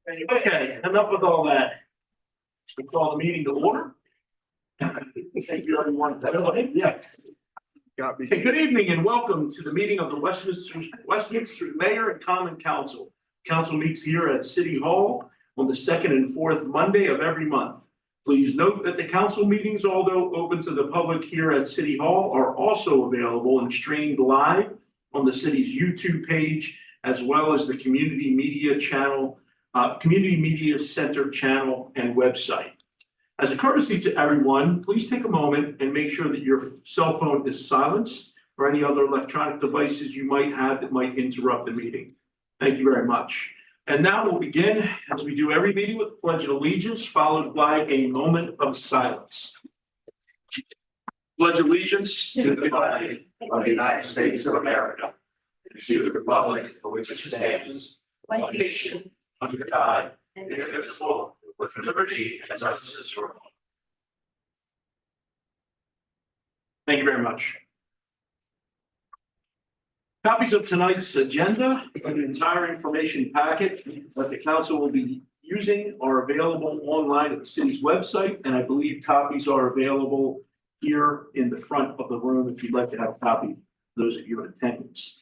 Okay, enough with all that. We call the meeting to order. Thank you, everyone. Yes. Got me. Okay, good evening and welcome to the meeting of the Westminster Mayor and Common Council. Council meets here at City Hall on the second and fourth Monday of every month. Please note that the council meetings, although open to the public here at City Hall, are also available and streamed live on the city's YouTube page, as well as the Community Media Center channel and website. As a courtesy to everyone, please take a moment and make sure that your cell phone is silenced or any other electronic devices you might have that might interrupt the meeting. Thank you very much. And now we'll begin, as we do every meeting, with the Pledge of Allegiance, followed by a moment of silence. Pledge allegiance to the flag Of the United States of America, and to the republic for which it stands, one nation, under God, indivisible, with liberty and justice for all. Thank you very much. Copies of tonight's agenda and the entire information packet that the council will be using are available online at the city's website, and I believe copies are available here in the front of the room if you'd like to have a copy, those of you in attendance.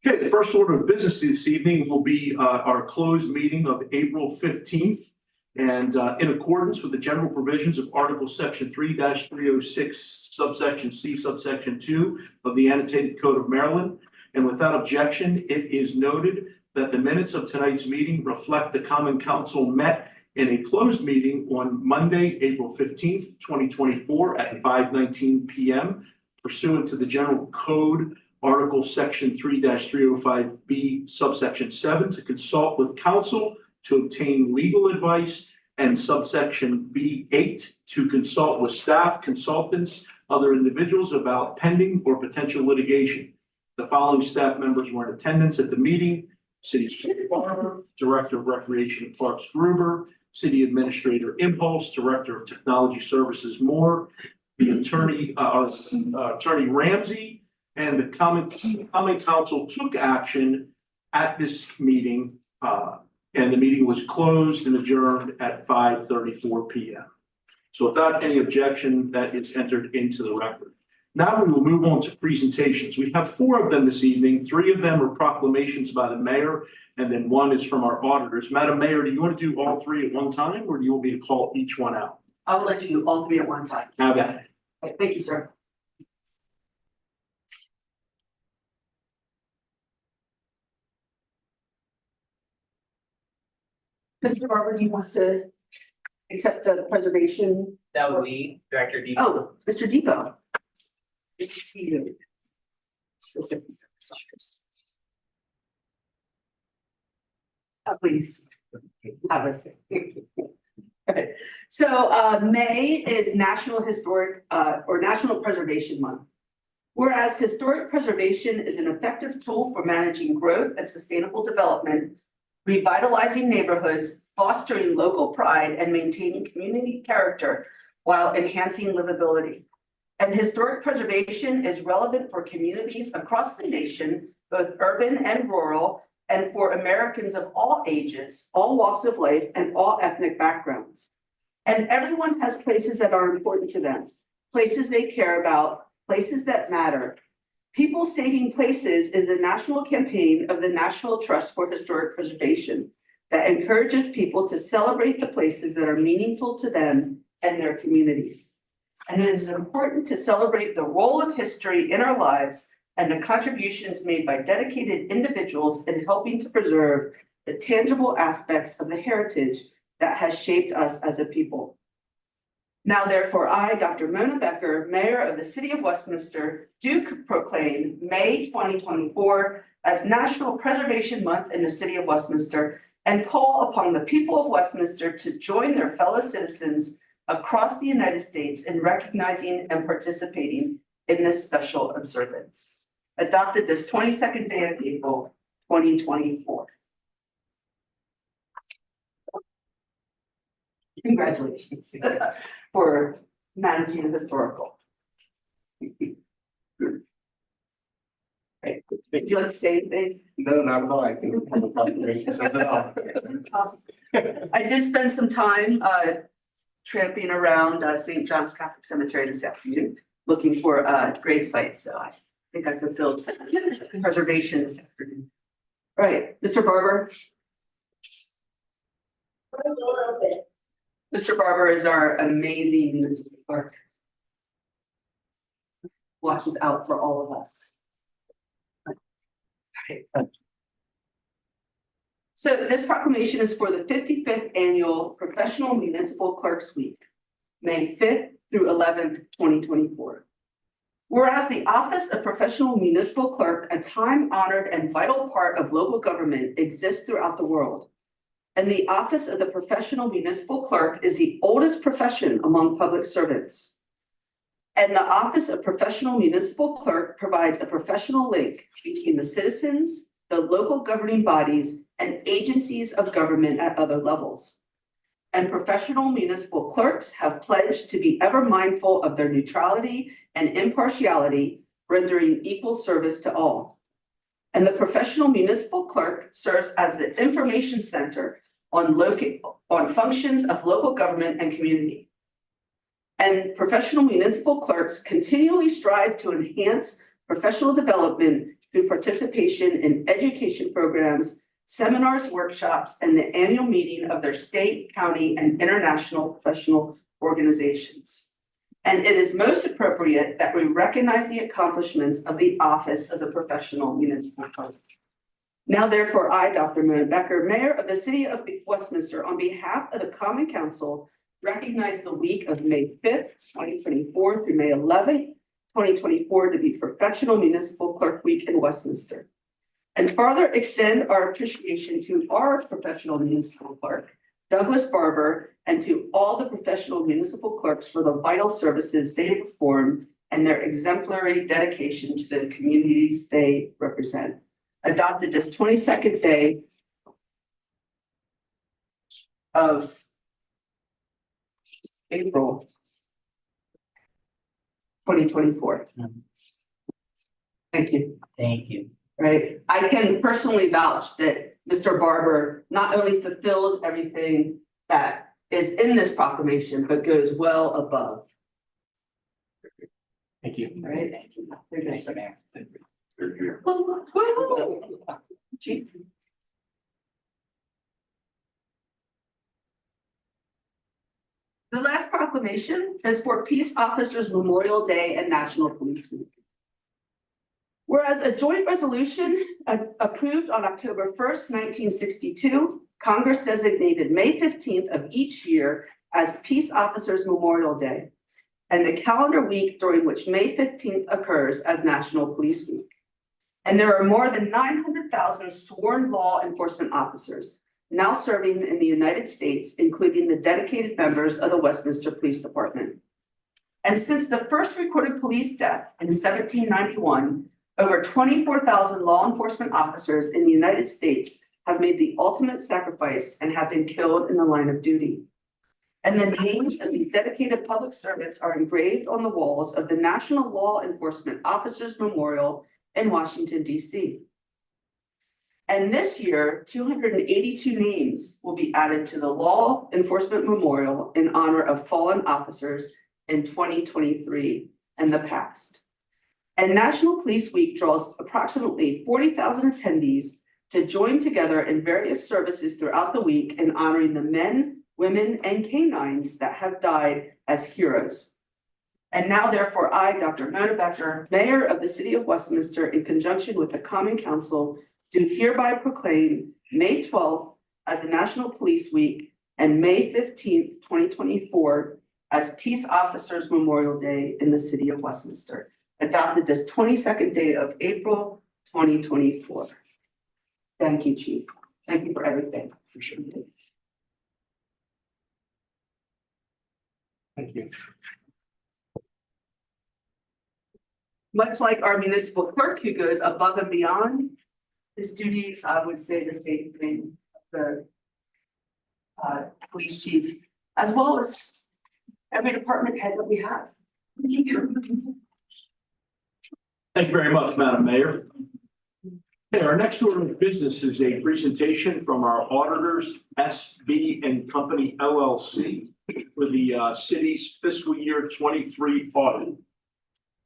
Okay, the first order of business this evening will be our closed meeting of April 15th. And in accordance with the general provisions of Article Section 3-306, subsection C, subsection 2 of the Annotated Code of Maryland, and without objection, it is noted that the minutes of tonight's meeting reflect the Common Council met in a closed meeting on Monday, April 15th, 2024 at 5:19 p.m. pursuant to the General Code, Article Section 3-305B, subsection 7, to consult with counsel to obtain legal advice, and subsection B8 to consult with staff, consultants, other individuals about pending or potential litigation. The following staff members were in attendance at the meeting: City Barber, Director of Recreation and Parks Gruber, City Administrator Impulse, Director of Technology Services Moore, the Attorney Ramsey, and the Common Council took action at this meeting. And the meeting was closed and adjourned at 5:34 p.m. So without any objection, that is entered into the record. Now we will move on to presentations. We have 4 of them this evening. 3 of them are proclamations by the mayor, and then 1 is from our auditors. Madam Mayor, do you want to do all 3 at one time, or do you want me to call each one out? I will let you do all 3 at one time. Have at it. Okay, thank you, sir. Mr. Barber, do you want to accept the preservation? That would be Director Depot. Oh, Mr. Depot. Good to see you. Please have a seat. Okay, so May is National Historic or National Preservation Month. Whereas historic preservation is an effective tool for managing growth and sustainable development, revitalizing neighborhoods, fostering local pride, and maintaining community character while enhancing livability. And historic preservation is relevant for communities across the nation, both urban and rural, and for Americans of all ages, all walks of life, and all ethnic backgrounds. And everyone has places that are important to them, places they care about, places that matter. People Saving Places is a national campaign of the National Trust for Historic Preservation that encourages people to celebrate the places that are meaningful to them and their communities. And it is important to celebrate the role of history in our lives and the contributions made by dedicated individuals in helping to preserve the tangible aspects of the heritage that has shaped us as a people. Now, therefore, I, Dr. Mona Becker, Mayor of the City of Westminster, do proclaim May 2024 as National Preservation Month in the City of Westminster and call upon the people of Westminster to join their fellow citizens across the United States in recognizing and participating in this special observance. Adopted this 22nd day of April, 2024. Congratulations for managing the historical. Right. Would you like to say anything? No, not at all. I think the proclamation says it all. I did spend some time tramping around St. John's Catholic Cemetery this afternoon, looking for grave sites, so I think I fulfilled some preservation this afternoon. All right, Mr. Barber. Mr. Barber is our amazing municipal clerk. Watches out for all of us. So this proclamation is for the 55th Annual Professional Municipal Clerks Week, May 5th through 11th, 2024. Whereas the office of professional municipal clerk, a time-honored and vital part of local government, exists throughout the world. And the office of the professional municipal clerk is the oldest profession among public servants. And the office of professional municipal clerk provides a professional link between the citizens, the local governing bodies, and agencies of government at other levels. And professional municipal clerks have pledged to be ever mindful of their neutrality and impartiality, rendering equal service to all. And the professional municipal clerk serves as the information center on functions of local government and community. And professional municipal clerks continually strive to enhance professional development through participation in education programs, seminars, workshops, and the annual meeting of their state, county, and international professional organizations. And it is most appropriate that we recognize the accomplishments of the office of the professional municipal clerk. Now, therefore, I, Dr. Mona Becker, Mayor of the City of Westminster, on behalf of the Common Council, recognize the week of May 5th, 2024 through May 11th, 2024 to be Professional Municipal Clerk Week in Westminster. And further extend our appreciation to our professional municipal clerk, Douglas Barber, and to all the professional municipal clerks for the vital services they perform and their exemplary dedication to the communities they represent. Adopted this 22nd day of April 2024. Thank you. Thank you. Right, I can personally vouch that Mr. Barber not only fulfills everything that is in this proclamation, but goes well above. Thank you. All right, thank you. Very nice. Chief. The last proclamation is for Peace Officers Memorial Day and National Police Week. Whereas a joint resolution approved on October 1st, 1962, Congress designated May 15th of each year as Peace Officers Memorial Day, and the calendar week during which May 15th occurs as National Police Week. And there are more than 900,000 sworn law enforcement officers now serving in the United States, including the dedicated members of the Westminster Police Department. And since the first recorded police death in 1791, over 24,000 law enforcement officers in the United States have made the ultimate sacrifice and have been killed in the line of duty. And the names of these dedicated public servants are engraved on the walls of the National Law Enforcement Officers Memorial in Washington, D.C. And this year, 282 names will be added to the Law Enforcement Memorial in honor of fallen officers in 2023 and the past. And National Police Week draws approximately 40,000 attendees to join together in various services throughout the week in honoring the men, women, and canines that have died as heroes. And now, therefore, I, Dr. Mona Becker, Mayor of the City of Westminster, in conjunction with the Common Council, do hereby proclaim May 12th as a National Police Week and May 15th, 2024 as Peace Officers Memorial Day in the City of Westminster, adopted this 22nd day of April, 2024. Thank you, Chief. Thank you for everything. Appreciate it. Thank you. Much like our municipal clerk who goes above and beyond his duties, I would say the same thing, the police chief, as well as every department head that we have. Thank you very much, Madam Mayor. Okay, our next order of business is a presentation from our auditors, SB and Company LLC, for the city's fiscal year 23 audit.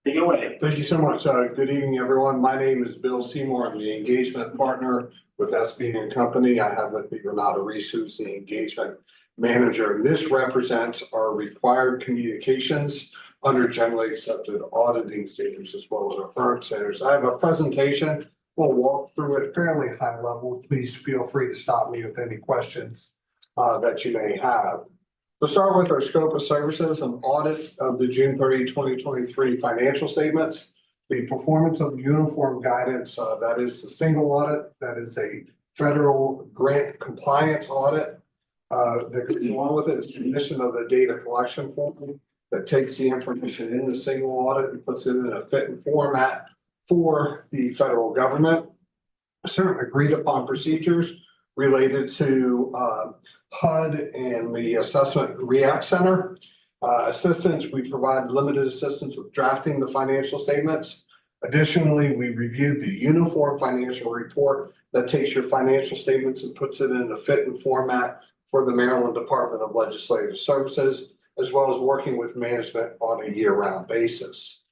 Take it away. Thank you so much. Good evening, everyone. My name is Bill Seymour. I'm the engagement partner with SB and Company. I have with me Renata Reese, who's the engagement manager. And this represents our required communications under generally accepted auditing standards as well as our firm standards. I have a presentation. We'll walk through it fairly high level. Please feel free to stop me with any questions that you may have. To start with our scope of services, an audit of the June 30, 2023 financial statements, the performance of the uniform guidance, that is the single audit, that is a federal grant compliance audit. That goes along with it, submission of the data collection form that takes the information in the single audit and puts it in a fit and format for the federal government. Certain agreed upon procedures related to HUD and the Assessment React Center. Assistance, we provide limited assistance with drafting the financial statements. Additionally, we reviewed the uniform financial report that takes your financial statements and puts it in a fit and format for the Maryland Department of Legislative Services, as well as working with management on a year-round basis.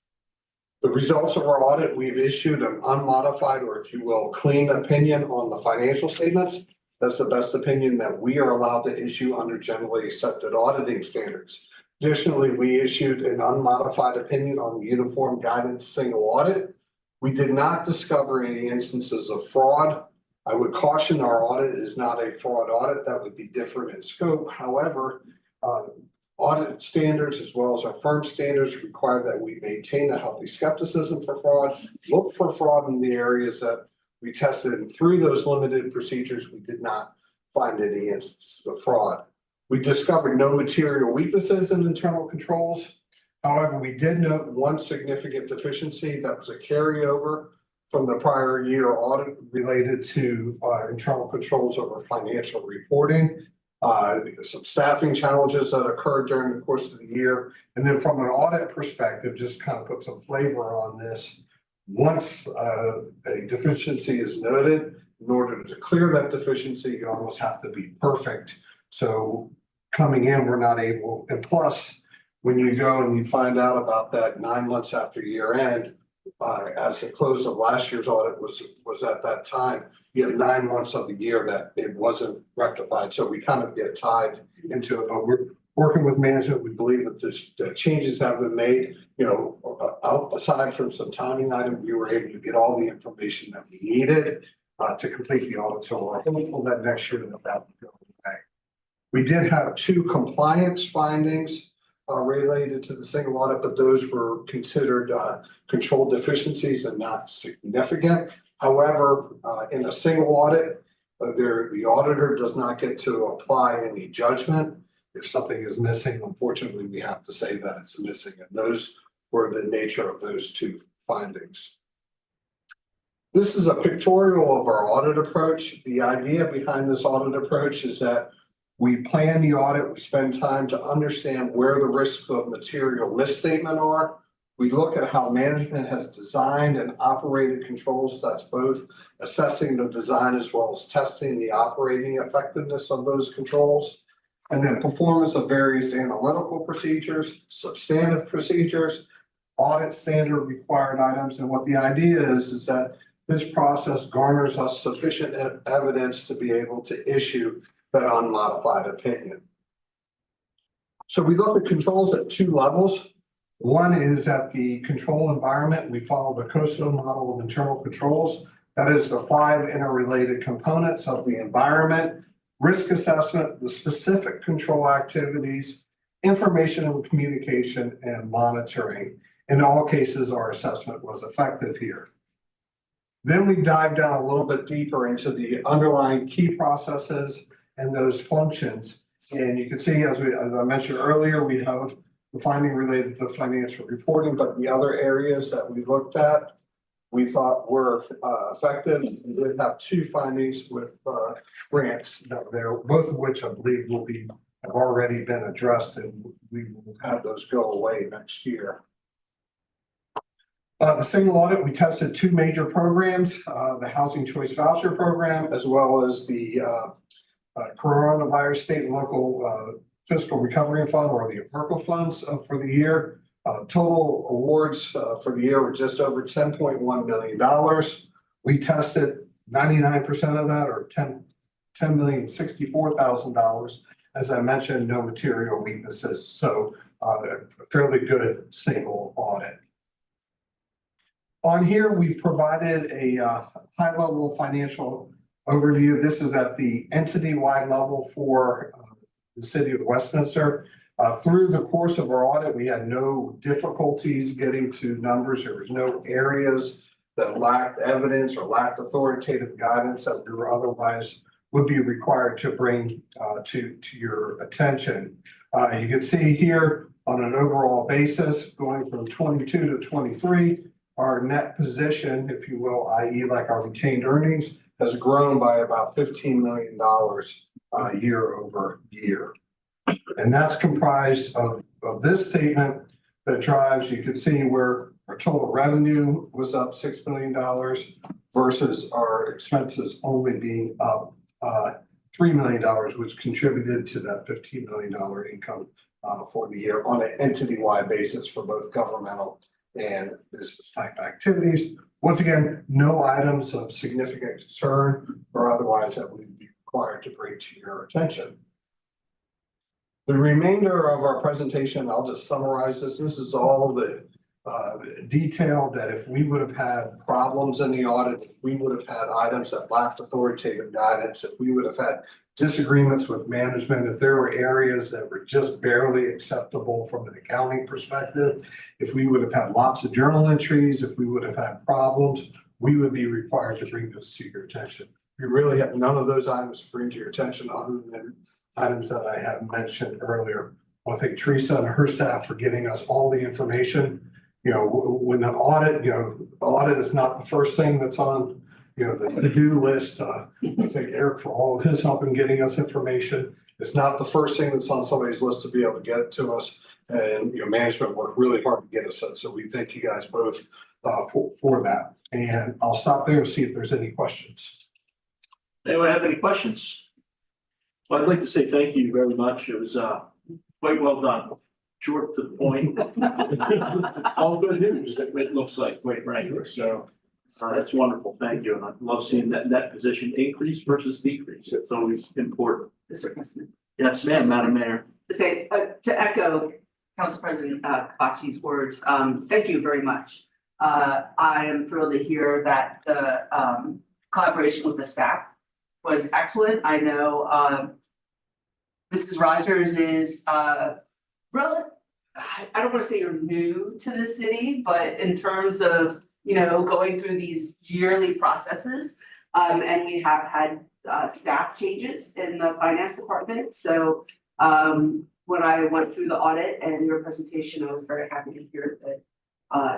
The results of our audit, we've issued an unmodified, or if you will, clean opinion on the financial statements. That's the best opinion that we are allowed to issue under generally accepted auditing standards. Additionally, we issued an unmodified opinion on the uniform guidance single audit. We did not discover any instances of fraud. I would caution our audit is not a fraud audit. That would be different in scope. However, audit standards as well as our firm standards require that we maintain a healthy skepticism for fraud, look for fraud in the areas that we tested, and through those limited procedures, we did not find any instances of fraud. We discovered no material weaknesses in internal controls. However, we did note one significant deficiency that was a carryover from the prior year audit related to internal controls over financial reporting. Some staffing challenges that occurred during the course of the year. And then from an audit perspective, just kind of put some flavor on this. Once a deficiency is noted, in order to clear that deficiency, you almost have to be perfect. So coming in, we're not able, and plus, when you go and you find out about that 9 months after year end, as the close of last year's audit was at that time, you have 9 months of the year that it wasn't rectified. So we kind of get tied into it. But we're working with management. We believe that the changes have been made. Aside from some timing items, we were able to get all the information that we needed to complete the audit. So we're hopeful that next year that will go away. We did have 2 compliance findings related to the single audit, but those were considered control deficiencies and not significant. However, in a single audit, the auditor does not get to apply any judgment. If something is missing, unfortunately, we have to say that it's missing. And those were the nature of those 2 findings. This is a pictorial of our audit approach. The idea behind this audit approach is that we plan the audit, we spend time to understand where the risks of material misstatement are. We look at how management has designed and operated controls. That's both assessing the design as well as testing the operating effectiveness of those controls. And then performance of various analytical procedures, substantive procedures, audit standard required items. And what the idea is that this process garners us sufficient evidence to be able to issue that unmodified opinion. So we look at controls at 2 levels. One is at the control environment. We follow the COSO model of internal controls. That is the 5 interrelated components of the environment: risk assessment, the specific control activities, information and communication, and monitoring. In all cases, our assessment was effective here. Then we dive down a little bit deeper into the underlying key processes and those functions. And you can see, as I mentioned earlier, we have the finding related to financial reporting, but the other areas that we looked at, we thought were effective. We did have 2 findings with grants that there, both of which I believe have already been addressed, and we will have those go away next year. The single audit, we tested two major programs, the Housing Choice Voucher Program, as well as the Coronavirus State and Local Fiscal Recovery Fund, or the VRCO funds for the year. Total awards for the year were just over $10.1 million. We tested 99% of that, or $10,064,000. As I mentioned, no material weaknesses, so a fairly good single audit. On here, we've provided a high-level financial overview. This is at the entity-wide level for the city of Westminster. Through the course of our audit, we had no difficulties getting to numbers. There was no areas that lacked evidence or lacked authoritative guidance that we were otherwise would be required to bring to your attention. You can see here on an overall basis, going from 22 to 23, our net position, if you will, i.e. like our retained earnings, has grown by about $15 million year over year. And that's comprised of this statement that drives, you can see where our total revenue was up $6 million versus our expenses only being up $3 million, which contributed to that $15 million income for the year on an entity-wide basis for both governmental and business type activities. Once again, no items of significant concern or otherwise that would be required to bring to your attention. The remainder of our presentation, I'll just summarize this. This is all the detail that if we would have had problems in the audit, if we would have had items that lacked authoritative guidance, if we would have had disagreements with management, if there were areas that were just barely acceptable from an accounting perspective, if we would have had lots of journal entries, if we would have had problems, we would be required to bring those to your attention. We really have none of those items to bring to your attention other than items that I have mentioned earlier. I want to thank Teresa and her staff for getting us all the information. You know, when an audit, audit is not the first thing that's on, the to-do list. I thank Eric for all of his help in getting us information. It's not the first thing that's on somebody's list to be able to get it to us. And, management worked really hard to get us that. So we thank you guys both for that. And I'll stop there and see if there's any questions. Anyone have any questions? Well, I'd like to say thank you very much. It was quite well done. Short to the point. All good news, it looks like, quite frankly. So that's wonderful. Thank you. And I love seeing that position increase versus decrease. It's always important. Mr. President. Yes, ma'am, Madam Mayor. To echo Council President Kabachi's words, thank you very much. I am thrilled to hear that the collaboration with the staff was excellent. I know Mrs. Rogers is I don't want to say you're new to the city, but in terms of, going through these yearly processes, and we have had staff changes in the finance department. So when I went through the audit and your presentation, I was very happy to hear that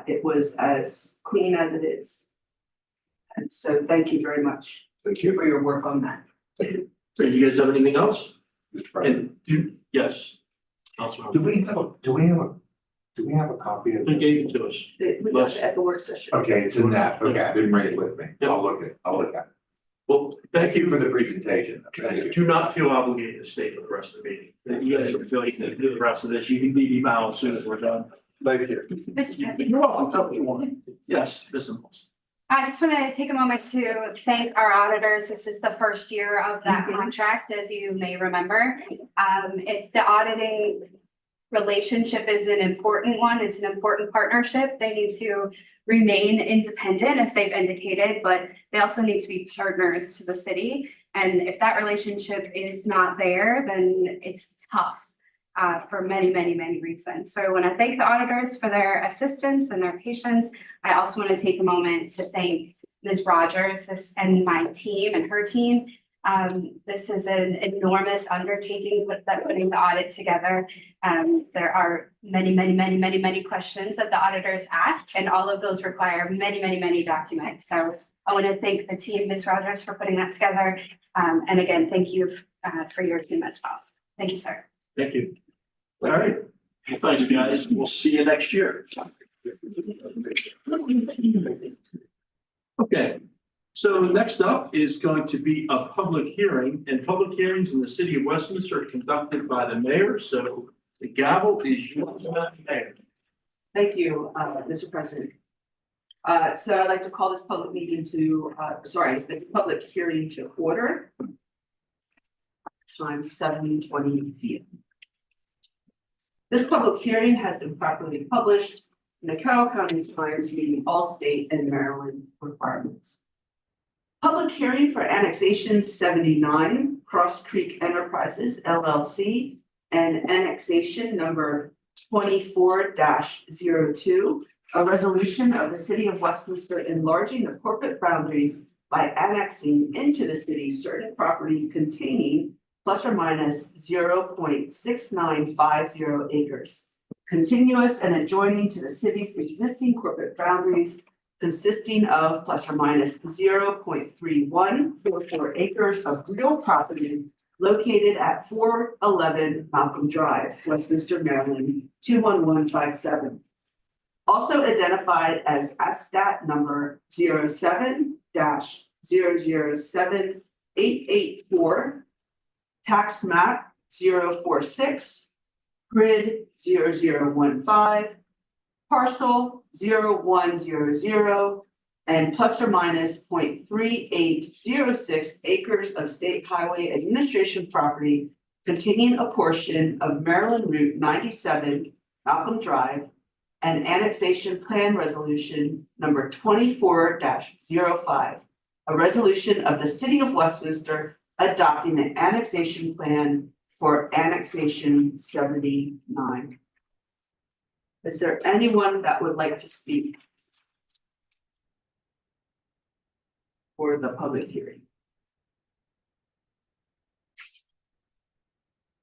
it was as clean as it is. And so thank you very much. Thank you for your work on that. So you guys have anything else? Mr. President. Yes. Do we have a copy of Who it? gave it to us? We got it at the work session. Okay, it's in that. Okay, I didn't bring it with me. Yeah. I'll look at it. Well, Thank you for the presentation. Thank you. do not feel obligated to stay for the rest of the meeting. You guys feel like you can do the rest of this. You can leave me out as soon as we're done. Thank you. Mr. President, You're welcome. Tell me what you want. Yes, Ms. Impulse. I just want to take a moment to thank our auditors. This is the first year of that contract, as you may remember. It's the auditing relationship is an important one. It's an important partnership. They need to remain independent, as they've indicated, but they also need to be partners to the city. And if that relationship is not there, then it's tough for many, many, many reasons. So I want to thank the auditors for their assistance and their patience. I also want to take a moment to thank Ms. Rogers and my team and her team. This is an enormous undertaking putting the audit together. There are many, many, many, many, many questions that the auditors ask, and all of those require many, many, many documents. So I want to thank the team, Ms. Rogers, for putting that together. And again, thank you for your team as well. Thank you, sir. Thank you. All right. Well, thanks, guys. We'll see you next year. Okay, so next up is going to be a public hearing, and public hearings in the city of Westminster are conducted by the mayor, so the gavel is yours, Madam Mayor. Thank you, Mr. President. So I'd like to call this public meeting to, the public hearing to order. Time 7:20 p.m. This public hearing has been properly published in the Carroll County Times, meeting all state and Maryland requirements. Public hearing for annexation 79 Cross Creek Enterprises LLC and annexation number 24-02, a resolution of the city of Westminster enlarging the corporate boundaries by annexing into the city certain property containing plus or minus 0.6950 acres, contiguous and adjoining to the city's existing corporate boundaries, consisting of plus or minus 0.3144 acres of real property located at 411 Malcolm Drive, Westminster, Maryland, 21157. Also identified as ASTAT number 07-007884, tax map 046, grid 0015, parcel 0100, and plus or minus 0.3806 acres of state highway administration property containing a portion of Maryland Route 97, Malcolm Drive, and annexation plan resolution number 24-05, a resolution of the city of Westminster adopting the annexation plan for annexation 79. Is there anyone that would like to speak for the public hearing?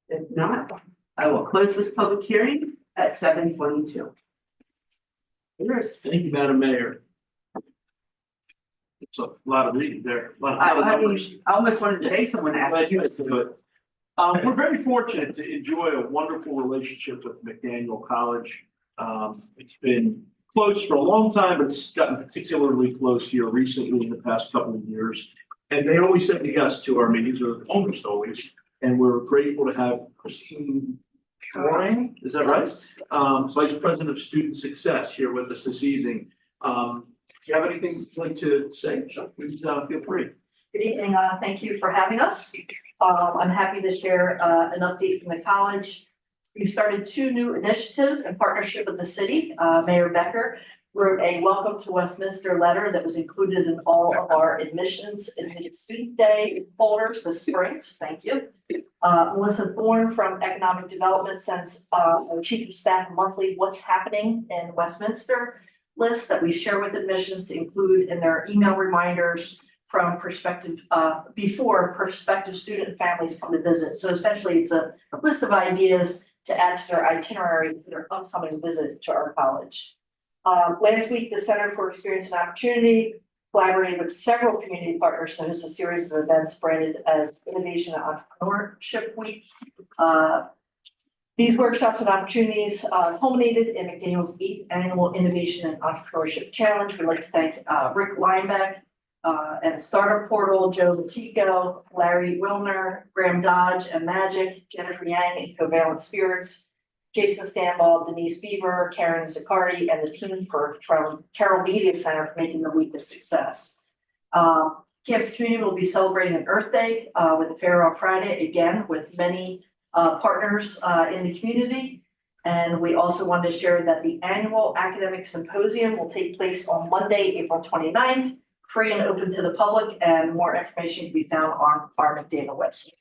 If not, I will close this public hearing at 7:22. Thank you, Madam Mayor. It's a lot of reading there, a lot of I numbers. almost wanted to make someone ask. Glad you guys do it. We're very fortunate to enjoy a wonderful relationship with McDaniel College. It's been close for a long time, but it's gotten particularly close here recently in the past couple of years. And they always say yes to our meetings, or almost always, and we're grateful to have Christine Warren, is that right? Vice President of Student Success here with us this evening. Do you have anything you'd like to say? Please feel free. Good evening, thank you for having us. I'm happy to share an update from the college. We've started 2 new initiatives in partnership with the city. Mayor Becker wrote a welcome to Westminster letter that was included in all of our admissions and student day folders this spring. Thank you. Melissa Thorne from Economic Development sends our chief of staff monthly what's happening in Westminster list that we share with admissions to include in their email reminders from prospective student families come to visit. So essentially it's a list of ideas to add to their itinerary for their upcoming visit to our college. Last week, the Center for Experience and Opportunity collaborated with several community partners to host a series of events branded as Innovation and Entrepreneurship Week. These workshops and opportunities culminated in McDaniel's 8th Annual Innovation and Entrepreneurship Challenge. We'd like to thank Rick Linebeck and Startup Portal, Joe Latico, Larry Wilner, Graham Dodge and Magic, Jennifer Yang and Covalent Spirits, Jason Stanball, Denise Beaver, Karen Zaccardi, and the team from Carroll Media Center for making the week a success. Campus community will be celebrating an Earth Day with the fair on Friday, again with many partners in the community. And we also wanted to share that the annual academic symposium will take place on Monday, April 29th, free and open to the public, and more information can be found on our McDaniel website.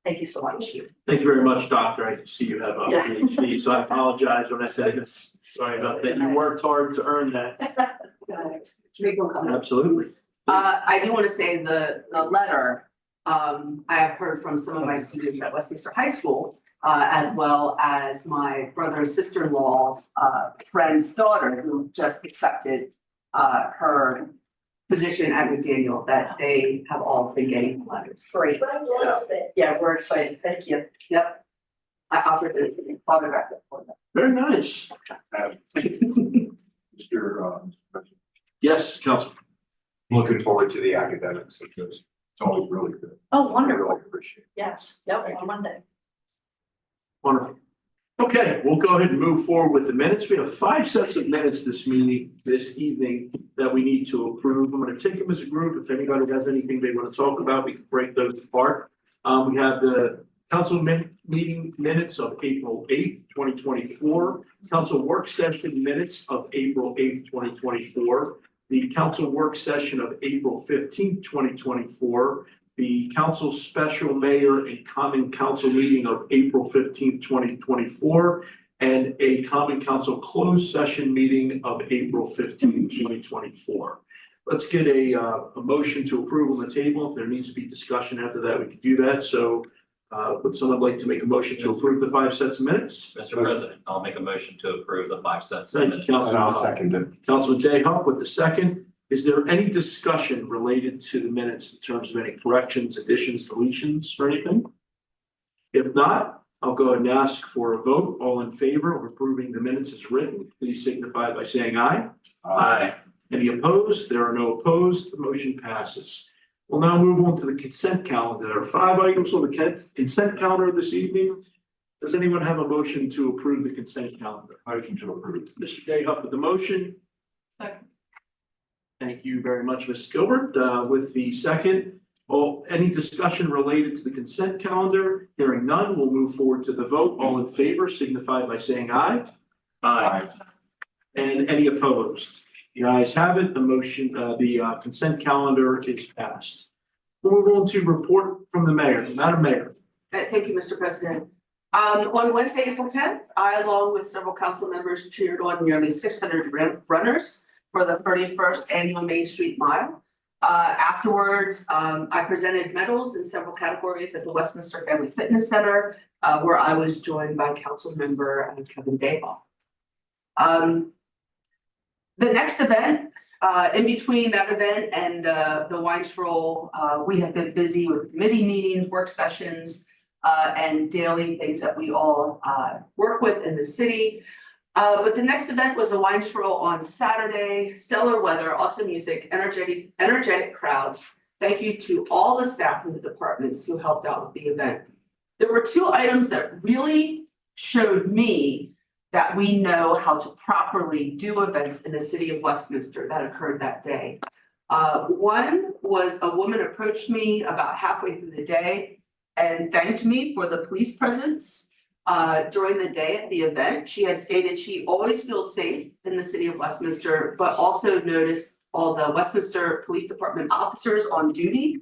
Thank you so much. Thank you very much, Doctor. I see you have a PhD, so I apologize when I said this. Sorry about that. You worked hard to earn that. Absolutely. I do want to say the letter, I have heard from some of my students at Westminster High School, as well as my brother and sister-in-law's friend's daughter who just accepted her position at McDaniel, that they have all been getting letters. Great. So, yeah, we're excited. Thank you. Yep. I offered to autograph it for them. Very nice. Mr. Yes, Council. Looking forward to the academics. It's always really good. Oh, I wonderful. really appreciate Yes, yep, Thank on Monday. Wonderful. Okay, we'll go ahead and move forward with the minutes. We have 5 sets of minutes this evening that we need to approve. I'm going to take them as a group. If anybody has anything they want to talk about, we can break those apart. We have the council meeting minutes of April 8th, 2024, council work session minutes of April 8th, 2024, the council work session of April 15th, 2024, the council special mayor and common council meeting of April 15th, 2024, and a common council closed session meeting of April 15th, 2024. Let's get a motion to approve on the table. If there needs to be discussion after that, we can do that. So would someone like to make a motion to approve the 5 sets of minutes? Mr. President, I'll make a motion to approve the 5 sets of Thank you, minutes. it. Councilman And I'll Hopps. second it. Councilman Day Huff with the second. Is there any discussion related to the minutes in terms of any corrections, additions, deletions, or anything? If not, I'll go ahead and ask for a vote. All in favor of approving the minutes as written, please signify by saying aye. Aye. Any opposed? There are no opposed. The motion passes. We'll now move on to the consent calendar. There are 5 items on the consent calendar this evening. Does anyone have a motion to approve the consent calendar? Motion to approve. Mr. Day Huff with the motion. Second. Thank you very much, Ms. Gilbert. With the second, any discussion related to the consent calendar? Hearing none, we'll move forward to the vote. All in favor signify by saying aye. Aye. And any opposed? The ayes have it. The motion, the consent calendar is passed. We'll move on to report from the mayor. Madam Mayor. Thank you, Mr. President. On Wednesday, April 10th, I, along with several council members, cheered on nearly 600 runners for the 31st annual Main Street Mile. Afterwards, I presented medals in several categories at the Westminster Family Fitness Center, where I was joined by council member Kevin Dayhoff. The next event, in between that event and the wine stroll, we have been busy with committee meetings, work sessions, and daily things that we all work with in the city. But the next event was a wine stroll on Saturday, stellar weather, awesome music, energetic crowds. Thank you to all the staff in the departments who helped out with the event. There were 2 items that really showed me that we know how to properly do events in the city of Westminster that occurred that day. One was a woman approached me about halfway through the day and thanked me for the police presence during the day at the event. She had stated she always feels safe in the city of Westminster, but also noticed all the Westminster Police Department officers on duty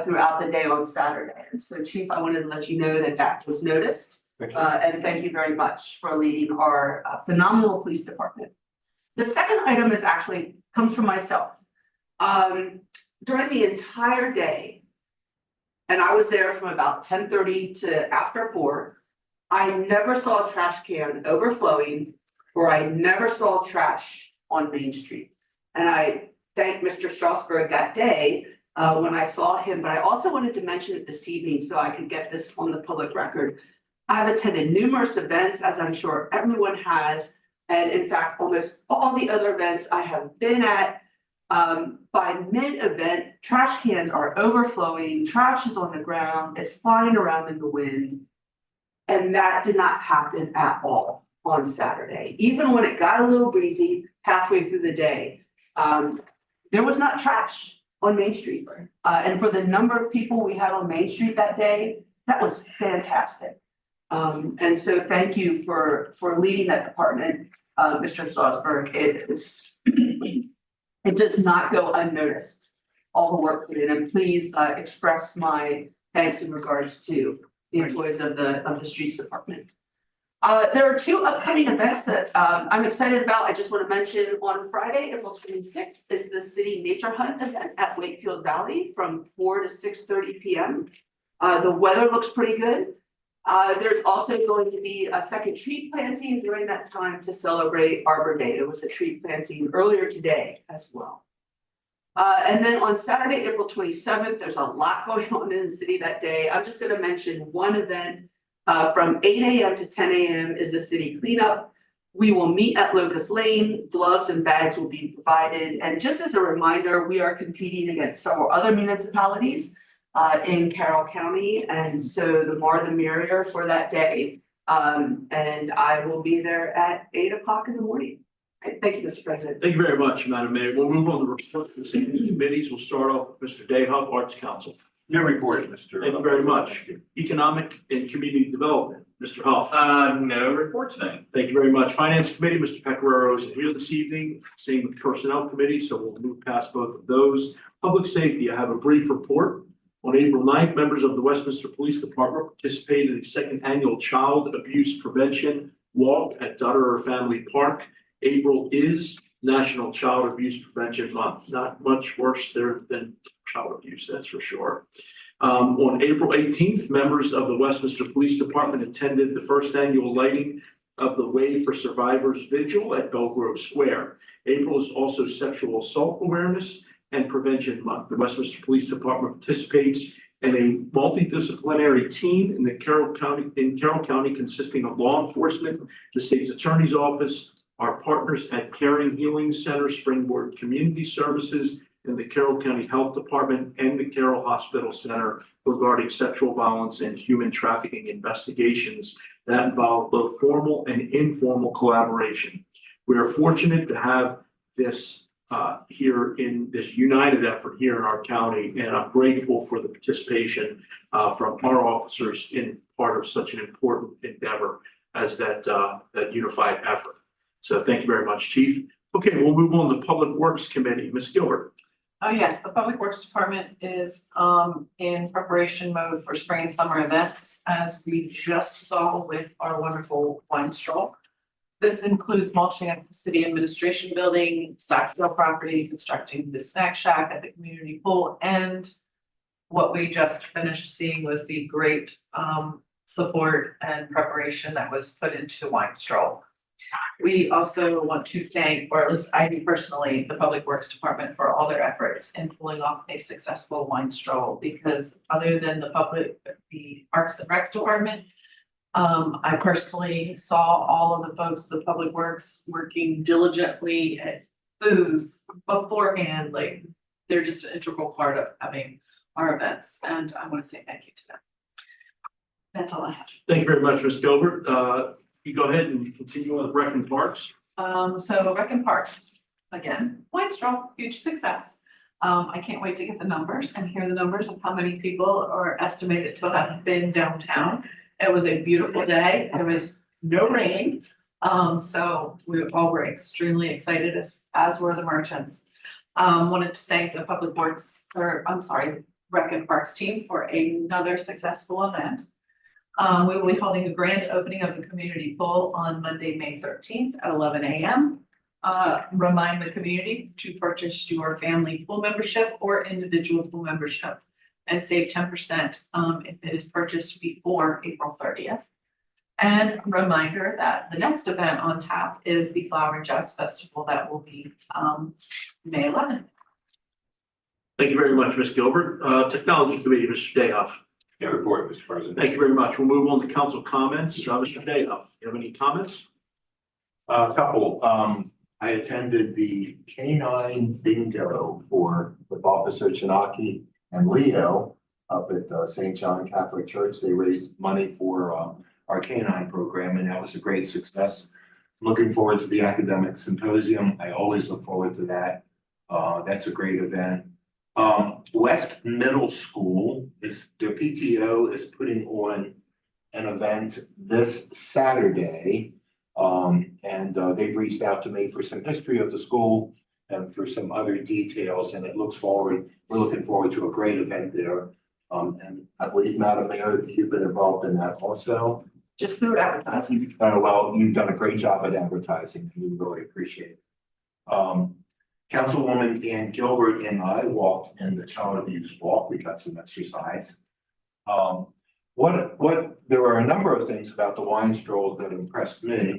throughout the day on Saturday. And so, Chief, I wanted to let you know that that was noticed. Thank you. And thank you very much for leading our phenomenal police department. The second item is actually comes from myself. During the entire day, and I was there from about 10:30 to after 4, I never saw a trash can overflowing, or I never saw trash on Main Street. And I thank Mr. Strasberg that day when I saw him, but I also wanted to mention it this evening so I could get this on the public record. I've attended numerous events, as I'm sure everyone has, and in fact, almost all the other events I have been at, by mid-event, trash cans are overflowing, trash is on the ground, it's flying around in the wind. And that did not happen at all on Saturday. Even when it got a little breezy halfway through the day, there was not trash on Main Street. And for the number of people we had on Main Street that day, that was fantastic. And so thank you for leading that department, Mr. Strasberg. It does not go unnoticed, all the work put in, and please express my thanks in regards to the employees of the streets department. There are 2 upcoming events that I'm excited about. I just want to mention on Friday, April 26th, is the City Nature Hunt event at Wakefield Valley from 4 to 6:30 p.m. The weather looks pretty good. There's also going to be a second tree planting during that time to celebrate Arbor Day. There was a tree planting earlier today as well. And then on Saturday, April 27th, there's a lot going on in the city that day. I'm just going to mention one event from 8 a.m. to 10 a.m. is the city cleanup. We will meet at Locust Lane, gloves and bags will be provided, and just as a reminder, we are competing against several other municipalities in Carroll County, and so the more the merrier for that day. And I will be there at 8 o'clock in the morning. Okay, thank you, Mr. President. Thank you very much, Madam Mayor. We'll move on to report to standing committees. We'll start off with Mr. Dayhoff, Arts Council. No report, Mr. Thank you very much. Economic and Community Development, Mr. Huff. No report tonight. Thank you very much. Finance Committee, Mr. Pecoraro is here this evening. Same with Personnel Committee, so we'll move past both of those. Public Safety, I have a brief report. On April 9th, members of the Westminster Police Department participated in the second annual Child Abuse Prevention Walk at Dutterer Family Park. April is National Child Abuse Prevention Month. Not much worse there than child abuse, that's for sure. On April 18th, members of the Westminster Police Department attended the first annual lighting of the Way for Survivors Vigil at Belgrove Square. April is also Sexual Assault Awareness and Prevention Month. The Westminster Police Department participates in a multidisciplinary team in Carroll County consisting of law enforcement, the state's attorney's office, our partners at Caring Healing Center, Springboard Community Services, and the Carroll County Health Department and the Carroll Hospital Center regarding sexual violence and human trafficking investigations that involve both formal and informal collaboration. We are fortunate to have this here in this united effort here in our county, and I'm grateful for the participation from our officers in part of such an important endeavor as that unified effort. So thank you very much, Chief. Okay, we'll move on to Public Works Committee. Ms. Gilbert. Oh, yes, the Public Works Department is in preparation mode for spring and summer events, as we just saw with our wonderful wine stroll. This includes mulching at the city administration building, Stocksdale property, constructing the snack shack at the community pool, and what we just finished seeing was the great support and preparation that was put into wine stroll. We also want to thank, or at least I do personally, the Public Works Department for all their efforts in pulling off a successful wine stroll, because other than the Parks and Recs Department, I personally saw all of the folks, the Public Works, working diligently at booths beforehand. Like, they're just an integral part of having our events, and I want to say thank you to them. That's all I have. Thank you very much, Ms. Gilbert. You go ahead and continue on Rec and Parks. So Rec and Parks, again, wine stroll, huge success. I can't wait to get the numbers and hear the numbers of how many people are estimated to have been downtown. It was a beautiful day. There was no rain. So we all were extremely excited, as were the merchants. Wanted to thank the Rec and Parks team for another successful event. We will be holding a grand opening of the community pool on Monday, May 13th at 11 a.m. Remind the community to purchase your family pool membership or individual pool membership and save 10% if it is purchased before April 30th. And reminder that the next event on tap is the Flower and Jazz Festival that will be May 11th. Thank you very much, Ms. Gilbert. Technology Committee, Mr. Dayhoff. No report, Mr. President. Thank you very much. We'll move on to council comments. Mr. Dayhoff, you have any comments? A couple. I attended the K-9 bingo with Officer Chinaki and Leo up at St. John Catholic Church. They raised money for our K-9 program, and that was a great success. Looking forward to the academic symposium. I always look forward to that. That's a great event. West Middle School their PTO is putting on an event this Saturday. And they've reached out to me for some history of the school and for some other details, and we're looking forward to a great event there. And I believe, Madam Mayor, that you've been involved in that also. Just through advertising. Well, you've done a great job at advertising, and we really appreciate it. Councilwoman Ann Gilbert and I walked in the child abuse walk. We got some exercise. There were a number of things about the wine stroll that impressed me.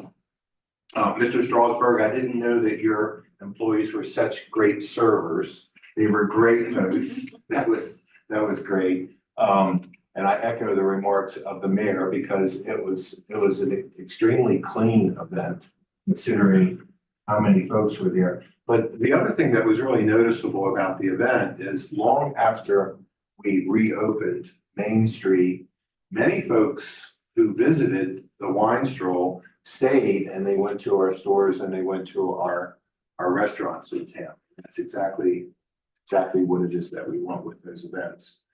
Mr. Strasberg, I didn't know that your employees were such great servers. They were great hosts. That was great. And I echo the remarks of the mayor because it was an extremely clean event. considering how many folks were there. But the other thing that was really noticeable about the event is long after we reopened Main Street, many folks who visited the wine stroll stayed and they went to our stores and they went to our restaurants in town. That's exactly what it is that we want with those events.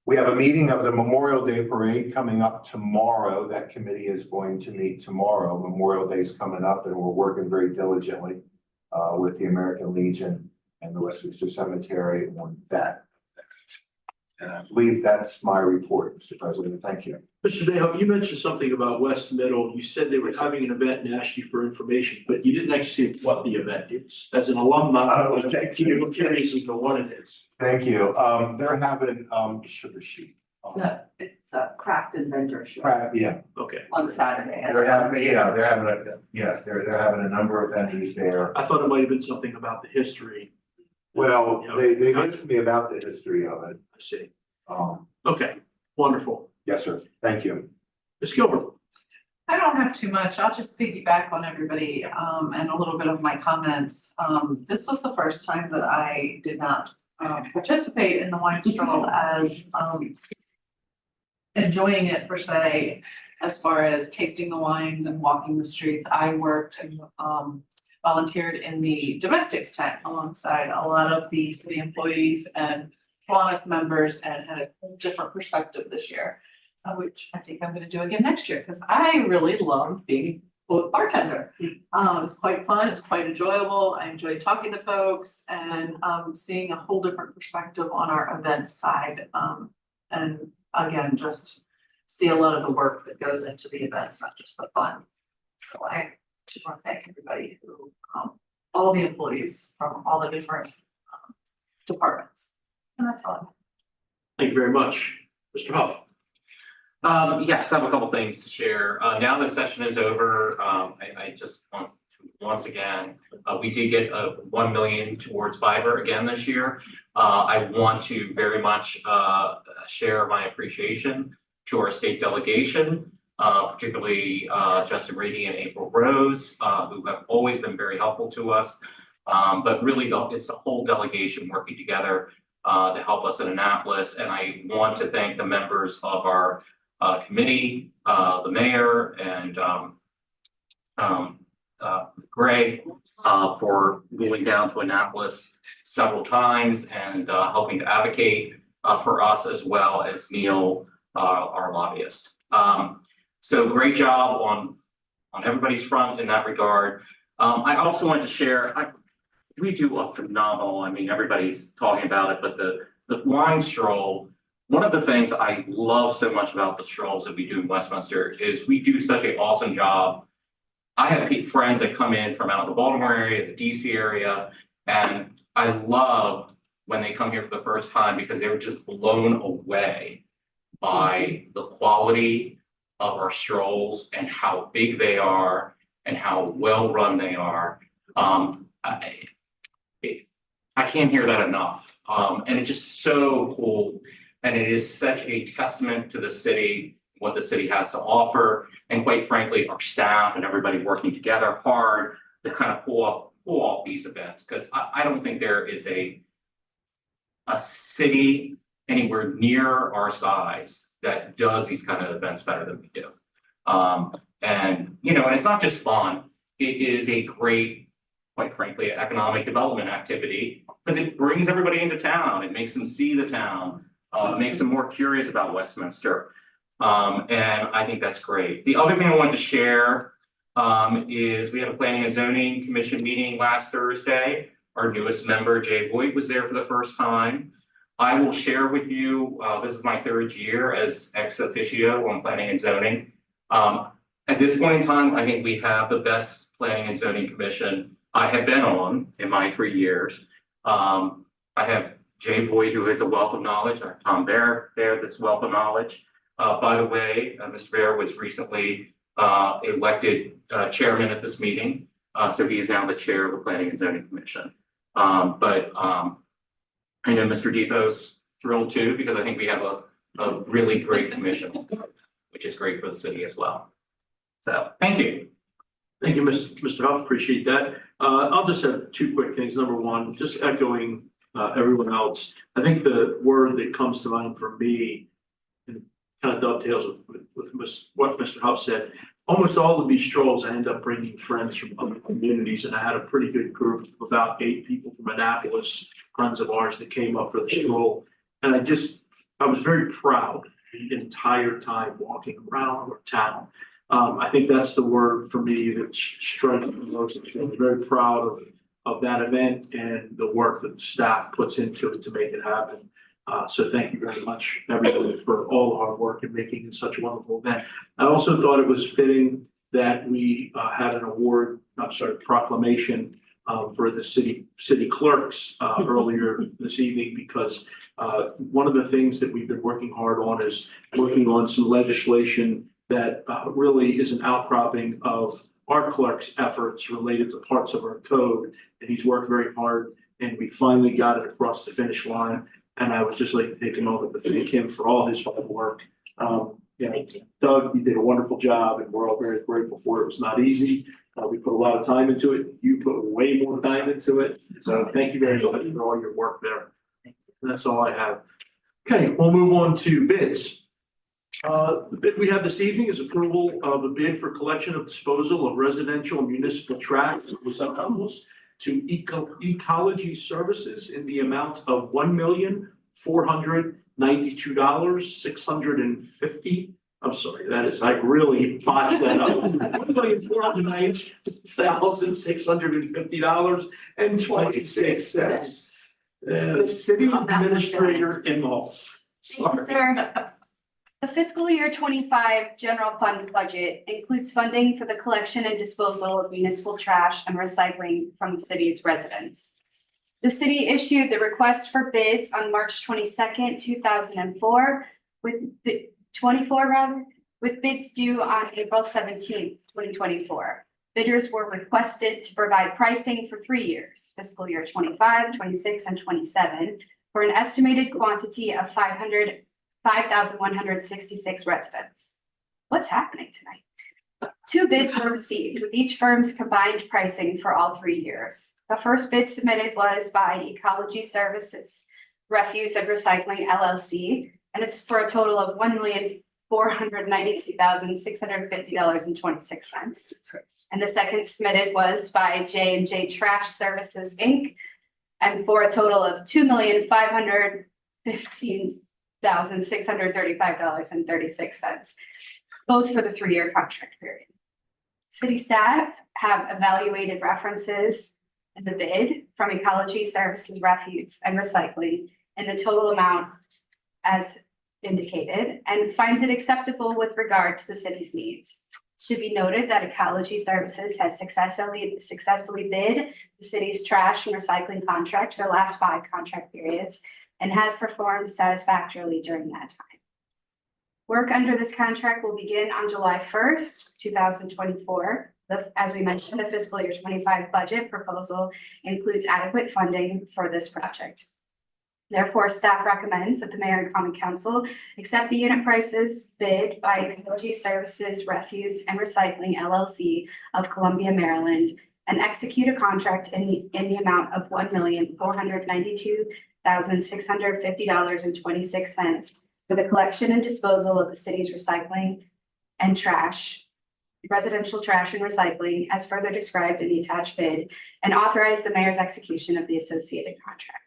We have a meeting of the Memorial Day Parade coming up tomorrow. That committee is going to meet tomorrow. Memorial Day is coming up and we're working very diligently with the American Legion and the Westminster Cemetery on that. And I believe that's my report, Mr. President. Thank you. Mr. Dayhoff, you mentioned something about West Middle. You said they were having an event and asked you for information, but you didn't actually say what the event is. As an alumni, Thank you. I'm curious as to what it is. Thank you. They're having sugar sheet. It's a craft inventor show Yeah. Okay. on Saturday. as They're a having, fundraiser. they're having a number of vendors there. I thought it might have been something about the history. Well, they asked me about the history of it. I see. Okay, wonderful. yes, sir. Thank you. Ms. Gilbert. I don't have too much. I'll just piggyback on everybody and a little bit of my comments. This was the first time that I did not participate in the wine stroll as enjoying it per se, as far as tasting the wines and walking the streets. I worked and volunteered in the domestics tent alongside a lot of the city employees and Kiwanis members and had a whole different perspective this year, which I think I'm gonna do again next year, because I really loved being a bartender. It's quite fun, it's quite enjoyable. I enjoyed talking to folks and seeing a whole different perspective on our event side. And again, just see a lot of the work that goes into the events, not just the fun. So I just want to thank everybody who, all the employees from all the different departments. And that's all. Thank you very much. Mr. Huff. Yes, I have a couple things to share. Now the session is over, I just want to, once again, we did get 1 million towards fiber again this year. I want to very much share my appreciation to our state delegation, particularly Justin Reedy and April Rose, who have always been very helpful to us. But really, it's the whole delegation working together to help us in Annapolis. And I want to thank the members of our committee, the mayor and Greg for going down to Annapolis several times and helping to advocate for us, as well as Neil, our lobbyist. So great job on everybody's front in that regard. I also wanted to share, we do a phenomenal, I mean, everybody's talking about it, but the wine stroll, one of the things I love so much about the strolls that we do in Westminster is we do such an awesome job. I have friends that come in from out of the Baltimore area, the DC area, and I love when they come here for the first time because they were just blown away by the quality of our strolls and how big they are and how well run they are. I can't hear that enough. And it's just so cool. And it is such a testament to the city, what the city has to offer, and quite frankly, our staff and everybody working together hard to kind of pull off these events. Because I don't think there is a city anywhere near our size that does these kind of events better than we do. And it's not just fun, it is a great, quite frankly, economic development activity because it brings everybody into town, it makes them see the town. It makes them more curious about Westminster. And I think that's great. The other thing I wanted to share is we had a Planning and Zoning Commission meeting last Thursday. Our newest member, Jay Voigt, was there for the first time. I will share with you, this is my third year as ex officio on Planning and Zoning. At this point in time, I think we have the best Planning and Zoning Commission I have been on in my 3 years. I have Jay Voigt, who has a wealth of knowledge. I have Tom Bear there, this wealth of knowledge. By the way, Mr. Bear was recently elected chairman at this meeting. So he is now the chair of the Planning and Zoning Commission. But I know Mr. Depot's thrilled too, because I think we have a really great commission, which is great for the city as well. So thank you. Thank you, Mr. Huff, appreciate that. I'll just have two quick things. Number one, just echoing everyone else. I think the word that comes to mind for me and kind of dovetails with what Mr. Huff said. Almost all of these strolls, I end up bringing friends from other communities, and I had a pretty good group of about 8 people from Annapolis, friends of ours that came up for the stroll. And I was very proud the entire time walking around our town. I think that's the word for me that strikes me most. I'm very proud of that event and the work that the staff puts into it to make it happen. So thank you very much, everybody, for all the hard work in making it such a wonderful event. I also thought it was fitting that we had an proclamation for the city clerks earlier this evening, because one of the things that we've been working hard on is working on some legislation that really is an outcropping of our clerk's efforts related to parts of our code. And he's worked very hard, and we finally got it across the finish line. And I would just like to take a moment to thank him for all his hard work. Doug, you did a wonderful job, and we're all very grateful for it. It was not easy. We put a lot of time into it. You put way more time into it. So thank you very much for all your work there. And that's all I have. Okay, we'll move on to bids. The bid we have this evening is approval of a bid for collection of disposal of residential and municipal trash receptacles to Ecology Services in the amount of $1,492,650. I'm sorry, I really botched that up. $1,492,650.26. City administrator in-laws. Thank you, sir. The fiscal year 25 general fund budget includes funding for the collection and disposal of municipal trash and recycling from the city's residents. The city issued the request for bids on March 22nd, 2004, with bids due on April 17th, 2024. Bidders were requested to provide pricing for 3 years, fiscal year 25, 26, and 27, for an estimated quantity of 5,166 residents. What's happening tonight? 2 bids were received, with each firm's combined pricing for all 3 years. The first bid submitted was by Ecology Services Refuse and Recycling LLC, and it's for a total of $1,492,650.26. And the second submitted was by J&J Trash Services Inc., and for a total of $2,515,635.36, both for the 3-year contract period. City staff have evaluated references in the bid from Ecology Services Refuse and Recycling in the total amount as indicated, and finds it acceptable with regard to the city's needs. It should be noted that Ecology Services has successfully bid the city's trash and recycling contract for the last 5 contract periods and has performed satisfactorily during that time. Work under this contract will begin on July 1st, 2024. As we mentioned, the fiscal year 25 budget proposal includes adequate funding for this project. Therefore, staff recommends that the mayor and common council accept the unit prices bid by Ecology Services Refuse and Recycling LLC of Columbia, Maryland, and execute a contract in the amount of $1,492,650.26 for the collection and disposal of the city's recycling and trash, residential trash and recycling, as further described in the attached bid, and authorize the mayor's execution of the associated contract.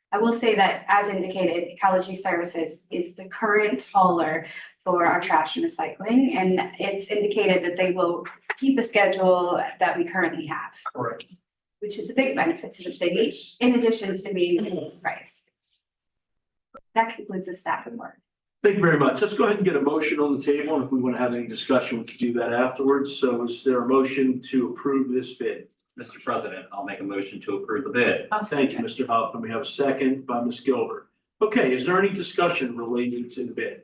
I will say that, as indicated, Ecology Services is the current hauler for our trash and recycling, and it's indicated that they will keep the schedule that we currently have. Correct. Which is a big benefit to the city, in addition to being this price. That concludes the staff report. Thank you very much. Let's go ahead and get a motion on the table, and if we want to have any discussion, we can do that afterwards. So is there a motion to approve this bid? Mr. President, I'll make a motion to approve the bid. Thank you, Mr. Hoffman. We have a second by Ms. Gilbert. Okay, is there any discussion relating to the bid?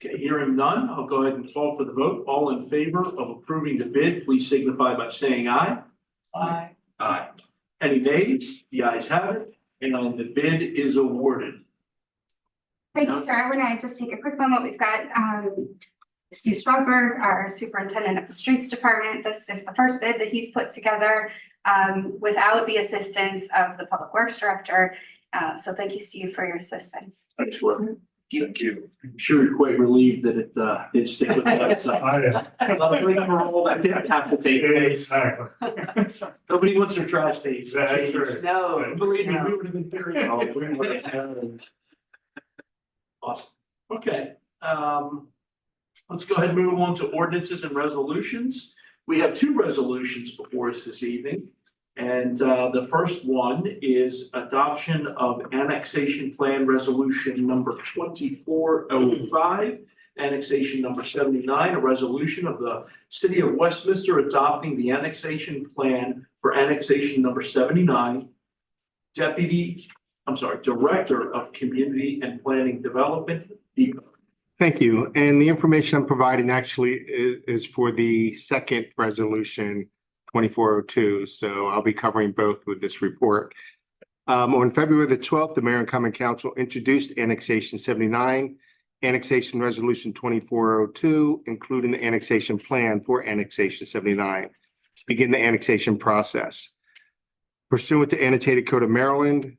Okay, hearing none, I'll go ahead and call for the vote. All in favor of approving the bid, please signify by saying aye. Aye. Aye. Any nays? The ayes have it, and the bid is awarded. Thank you, sir. We're gonna just take a quick moment. We've got Stu Stromberg, our superintendent of the streets department. This is the first bid that he's put together without the assistance of the public works director. So thank you, Stu, for your assistance. Excellent. Thank you. I'm sure you're quite relieved that it did stick with that. So, I didn't have to take it. Exactly. Nobody wants their trash days. That's right. No. Believe me, we would have been very. Awesome. Okay. Let's go ahead and move on to ordinances and resolutions. We have two resolutions before us this evening. And the first one is adoption of annexation plan resolution number 2405, annexation number 79, a resolution of the city of Westminster adopting the annexation plan for annexation number 79. Director of Community and Planning Development. Thank you. And the information I'm providing actually is for the second resolution, 2402. So I'll be covering both with this report. On February the 12th, the Mayor and Common Council introduced annexation 79, annexation resolution 2402, including the annexation plan for annexation 79 to begin the annexation process. Pursuant to annotated code of Maryland,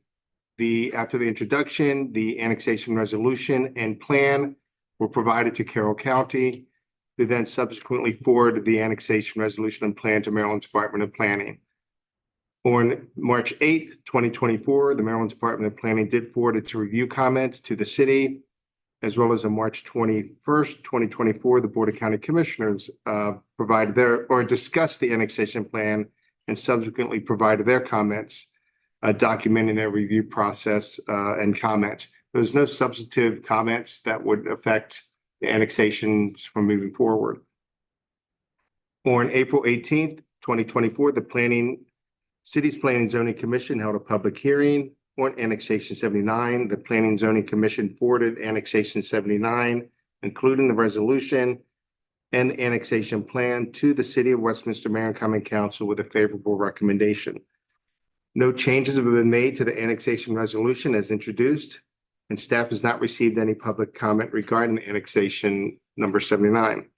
after the introduction, the annexation resolution and plan were provided to Carroll County, who then subsequently forwarded the annexation resolution and plan to Maryland Department of Planning. On March 8th, 2024, the Maryland Department of Planning did forward its review comments to the city, as well as on March 21st, 2024, the Board of County Commissioners discussed the annexation plan and subsequently provided their comments, documenting their review process and comments. There's no substantive comments that would affect the annexations from moving forward. On April 18th, 2024, the City's Planning and Zoning Commission held a public hearing on annexation 79. The Planning and Zoning Commission forwarded annexation 79, including the resolution and the annexation plan, to the City of Westminster Mayor and Common Council with a favorable recommendation. No changes have been made to the annexation resolution as introduced, and staff has not received any public comment regarding annexation number 79.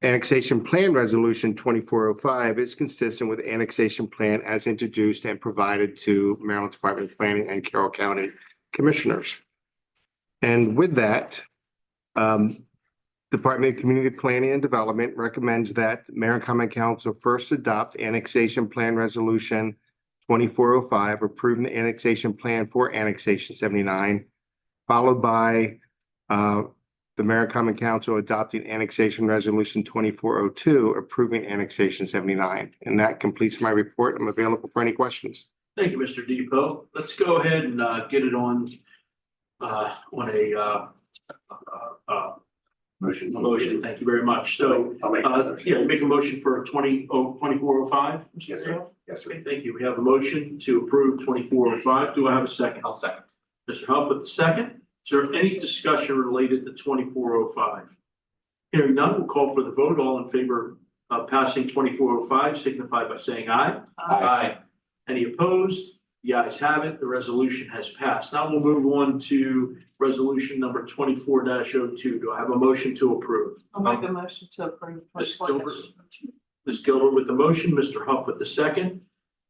Annexation plan resolution 2405 is consistent with the annexation plan as introduced and provided to Maryland Department of Planning and Carroll County Commissioners. And with that, Department of Community Planning and Development recommends that Mayor and Common Council first adopt annexation plan resolution 2405, approving the annexation plan for annexation 79, followed by the Mayor and Common Council adopting annexation resolution 2402, approving annexation 79. And that completes my report. I'm available for any questions. Thank you, Mr. Depot. Let's go ahead and get it on a motion. Thank you very much. So I'll make a motion. make a motion for 2405. Yes, sir. Yes, sir. Okay, thank you. We have a motion to approve 2405. Do I have a second? I'll second. Mr. Huff with the second. Is there any discussion related to 2405? Hearing none, we'll call for the vote. All in favor of passing 2405 signify by saying aye. Aye. Any opposed? The ayes have it. The resolution has passed. Now we'll move on to resolution number 24-02. Do I have a motion to approve? I'll make a motion to approve. Ms. Gilbert. Ms. Gilbert with the motion, Mr. Huff with the second.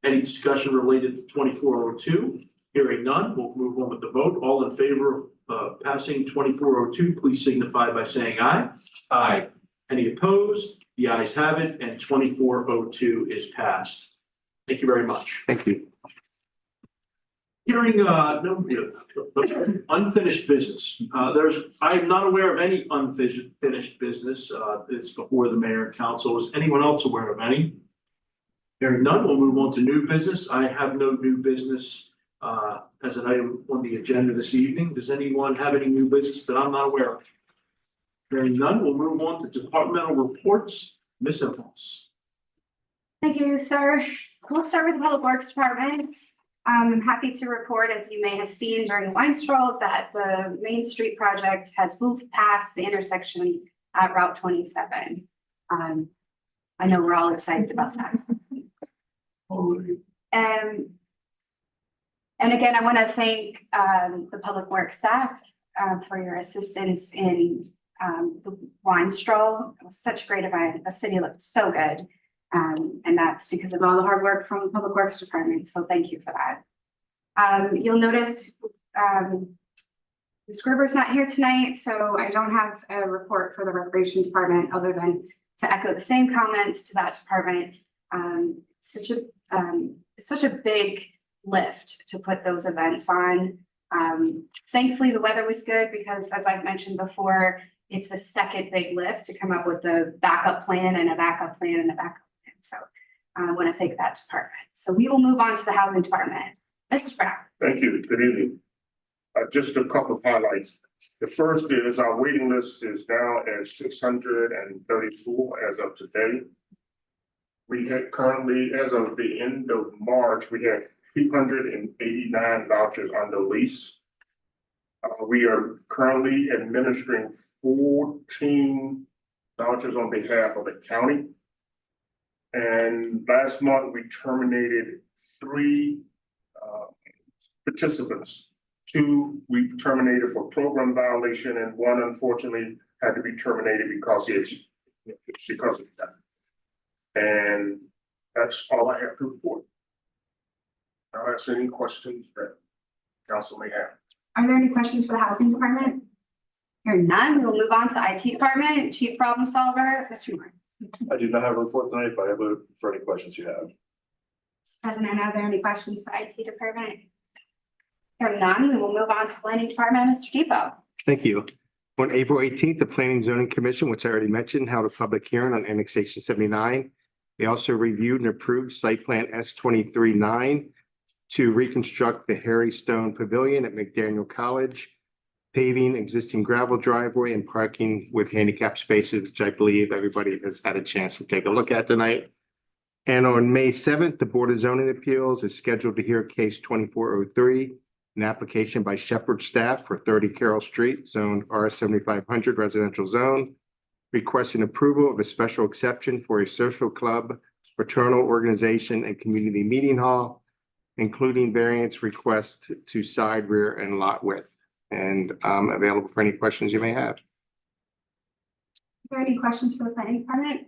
Any discussion related to 2402? Hearing none, we'll move on with the vote. All in favor of passing 2402, please signify by saying aye. Aye. Any opposed? The ayes have it, and 2402 is passed. Thank you very much. Thank you. Hearing unfinished business. I'm not aware of any unfinished business that's before the mayor and council. Is anyone else aware of any? Hearing none, we'll move on to new business. I have no new business as an item on the agenda this evening. Does anyone have any new business that I'm not aware of? Hearing none, we'll move on to departmental reports. Ms. Evans. Thank you, sir. We'll start with the Public Works Department. I'm happy to report, as you may have seen during the wine stroll, that the Main Street project has moved past the intersection at Route 27. I know we're all excited about that. And again, I want to thank the Public Works staff for your assistance in the wine stroll. It was such a great event. The city looked so good. And that's because of all the hard work from the Public Works Department. So thank you for that. You'll notice, Ms. Gruber's not here tonight, so I don't have a report for the Recreation Department other than to echo the same comments to that department. It's such a big lift to put those events on. Thankfully, the weather was good because, as I've mentioned before, it's the second big lift to come up with a backup plan and a backup plan and a backup plan. So I want to thank that department. So we will move on to the Housing Department. Mrs. Brown. Thank you. Good evening. Just a couple of highlights. The first is our waiting list is now at 634 as of today. We had currently, as of the end of March, we had 389 vouchers under lease. We are currently administering 14 vouchers on behalf of the county. And last month, we terminated 3 participants. 2 we terminated for program violation, and 1 unfortunately had to be terminated because of that. And that's all I have to report. I'll answer any questions that council may have. Are there any questions for the Housing Department? Hearing none, we will move on to IT Department. Chief Problem Solver, Mr. Moore. I do not have a report tonight, but I have for any questions you have. Mr. President, are there any questions for IT Department? Hearing none, we will move on to Planning Department. Mr. Depot. Thank you. On April 18th, the Planning and Zoning Commission, which I already mentioned, held a public hearing on annexation 79. They also reviewed and approved site plan S-23-9 to reconstruct the Harry Stone Pavilion at McDaniel College, paving existing gravel driveway and parking with handicap spaces, which I believe everybody has had a chance to take a look at tonight. And on May 7th, the Board of Zoning Appeals is scheduled to hear case 2403, an application by Shepherd staff for 30 Carroll Street, zone R7500 residential zone, requesting approval of a special exception for a social club, fraternal organization, and community meeting hall, including variance requests to side, rear, and lot width. And I'm available for any questions you may have. Are there any questions for the Planning Department?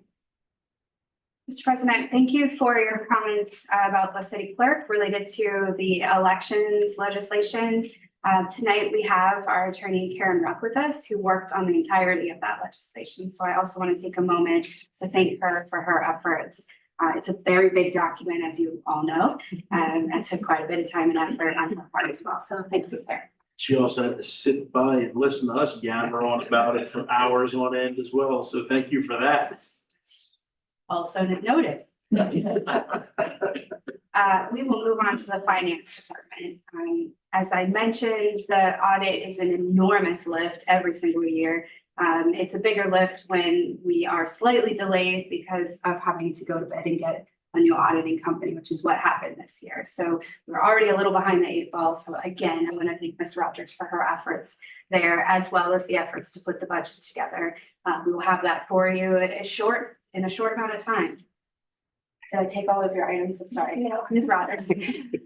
Mr. President, thank you for your comments about the city clerk related to the elections legislation. Tonight we have our attorney Karen Ruck with us, who worked on the entirety of that legislation. So I also want to take a moment to thank her for her efforts. It's a very big document, as you all know, and took quite a bit of time and effort on her part as well. So thank you, Karen. She also had to sit by and listen to us yammer on about it for hours on end as well. So thank you for that. Also noted. We will move on to the Finance Department. As I mentioned, the audit is an enormous lift every single year. It's a bigger lift when we are slightly delayed because of having to go to bed and get a new auditing company, which is what happened this year. So we're already a little behind the 8 ball. So again, I want to thank Ms. Rogers for her efforts there, as well as the efforts to put the budget together. We will have that for you in a short amount of time. Did I take all of your items? I'm sorry. No. Ms. Rogers.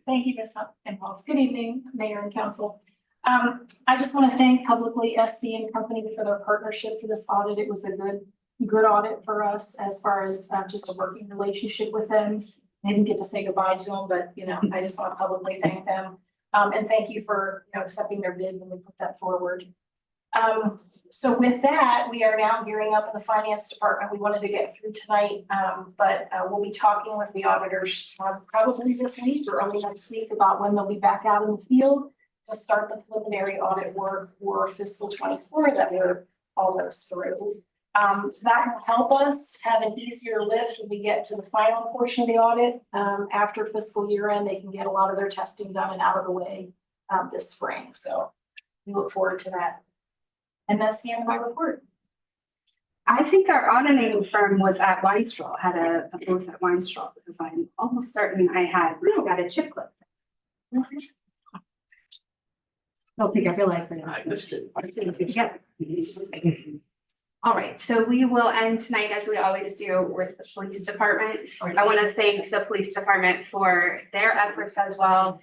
Thank you, Ms. Impulse. Good evening, Mayor and Council. I just want to thank publicly SB and Company for their partnership for this audit. It was a good audit for us as far as just a working relationship with them. I didn't get to say goodbye to them, but I just want to publicly thank them. And thank you for accepting their bid when we put that forward. So with that, we are now gearing up in the Finance Department. We wanted to get through tonight, but we'll be talking with the auditors probably this week or early next week about when they'll be back out in the field to start the preliminary audit work for fiscal 24 that we're almost through. That will help us have an easier lift when we get to the final portion of the audit. After fiscal year end, they can get a lot of their testing done and out of the way this spring. So we look forward to that. And that's the end of my report. I think our auditing firm was at Weinstraw, had a booth at Weinstraw, because I'm almost certain I got a chip clip. Don't think I realized that. I missed it. Yeah. All right, so we will end tonight, as we always do, with the police department. I want to thank the police department for their efforts as well.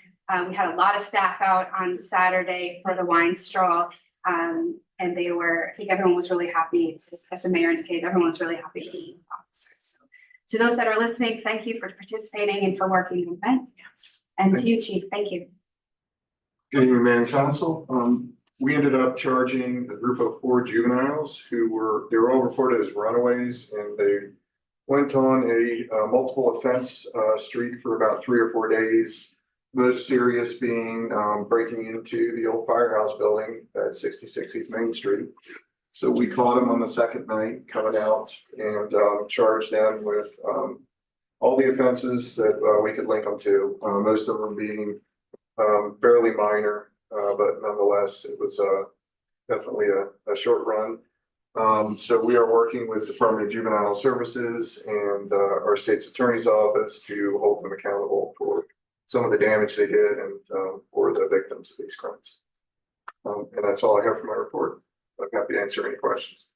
We had a lot of staff out on Saturday for the wine straw. And they were, I think everyone was really happy, as the mayor indicated, everyone was really happy to see the officers. So to those that are listening, thank you for participating and for working the event. And to you, Chief, thank you. Good evening, Mayor and Council. We ended up charging a group of 4 juveniles they were all reported as runaways, and they went on a multiple offense streak for about 3 or 4 days. Most serious being breaking into the old firehouse building at 66 East Main Street. So we caught them on the second night coming out and charged them with all the offenses that we could link them to. Most of them being fairly minor, but nonetheless, it was definitely a short run. So we are working with Department of Juvenile Services and our state's attorney's office to hold them accountable for some of the damage they did and for the victims of these crimes. And that's all I have for my report. I'm happy to answer any questions.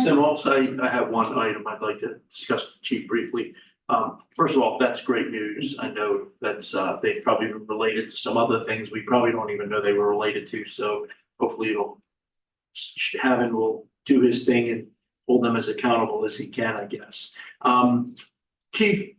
Sam, also, I have one item I'd like to discuss with the chief briefly. First of all, that's great news. I know that's they probably been related to some other things we probably don't even know they were related to. So hopefully it'll Haven will do his thing and hold them as accountable as he can, I guess. Chief,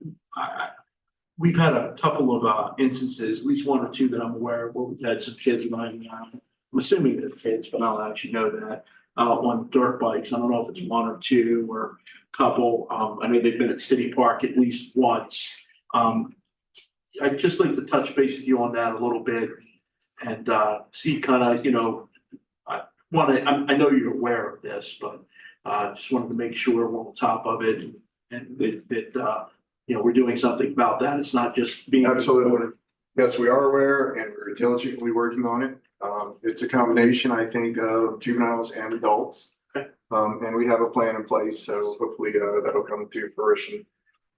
we've had a couple of instances, at least 1 or 2 that I'm aware of, where we've had some kids running around. I'm assuming they're kids, but I don't actually know that. On dirt bikes. I don't know if it's 1 or 2 or a couple. I know they've been at City Park at least once. I'd just like to touch base with you on that a little bit and see kind of, you know, I know you're aware of this, but just wanted to make sure we're on top of it and that you know, we're doing something about that. It's not just being. Absolutely. Yes, we are aware and we're diligently working on it. It's a combination, I think, of juveniles and adults. Okay. And we have a plan in place, so hopefully that'll come to fruition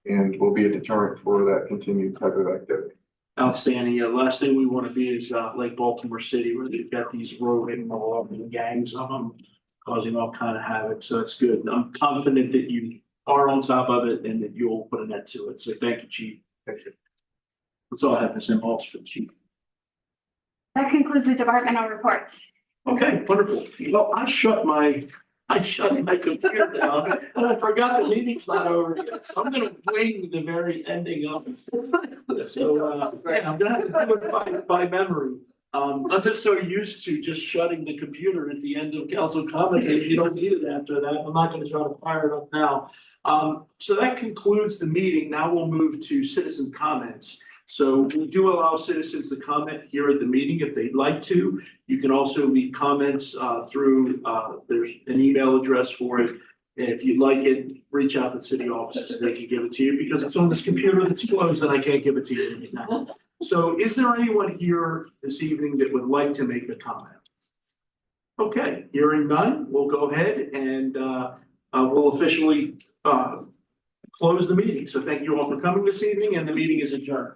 and will be a deterrent for that continued type of activity. Outstanding. Last thing we want to be is like Baltimore City, where they've got these roving gangs of them causing all kind of havoc. So it's good. I'm confident that you are on top of it and that you'll put an end to it. So thank you, Chief. Thank you. That's all I have to say. For the Chief. That concludes the departmental reports. Okay, wonderful. Well, I shut my computer down and I forgot the meeting's not over yet. So I'm gonna wing the very ending of it. So yeah, I'm gonna have to do it by memory. I'm just so used to just shutting the computer at the end of council comments. You don't need it after that. I'm not gonna try to fire it up now. So that concludes the meeting. Now we'll move to citizen comments. So we do allow citizens to comment here at the meeting if they'd like to. You can also leave comments through, there's an email address for it. If you'd like it, reach out to city offices, they can give it to you because it's on this computer that's closed and I can't give it to you right now. So is there anyone here this evening that would like to make a comment? Okay, hearing none, we'll go ahead and we'll officially close the meeting. So thank you all for coming this evening and the meeting is adjourned.